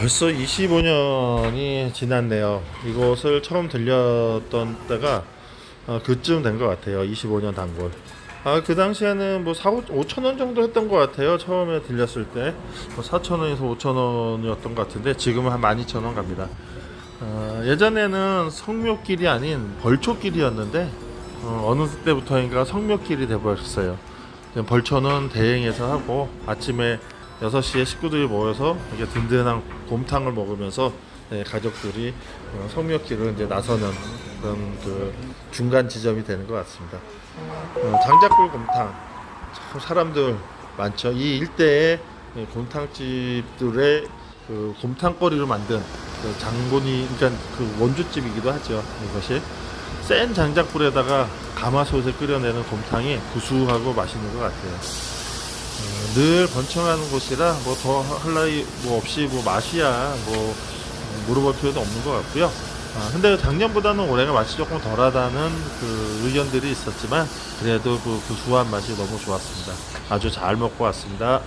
벌써 25년이 지났네요. 이곳을 처음 들렸던 때가 그쯤 된 것 같아요. 25년 단골. 그 당시에는 뭐 5천 원 정도 했던 것 같아요. 처음에 들렸을 때. 뭐 4천 원에서 5천 원이었던 것 같은데 지금은 한 12,000원 갑니다. 예전에는 성묘길이 아닌 벌초길이었는데 어느 때부터인가 성묘길이 돼버렸어요. 벌초는 대행해서 하고 아침에 6시에 식구들이 모여서 이렇게 든든한 곰탕을 먹으면서 가족들이 성묘길을 이제 나서는 그런 그 중간 지점이 되는 것 같습니다. 장작불 곰탕 참 사람들 많죠. 이 일대에 곰탕집들의 그 곰탕거리로 만든 그 장본이 그러니까 그 원주집이기도 하죠. 이것이 센 장작불에다가 가마솥에 끓여내는 곰탕이 구수하고 맛있는 것 같아요. 늘 번창하는 곳이라 뭐 더 할 나위 뭐 없이 뭐 맛이야 뭐 물어볼 필요도 없는 것 같고요. 근데 작년보다는 올해가 맛이 조금 덜하다는 그 의견들이 있었지만 그래도 그 구수한 맛이 너무 좋았습니다. 아주 잘 먹고 왔습니다.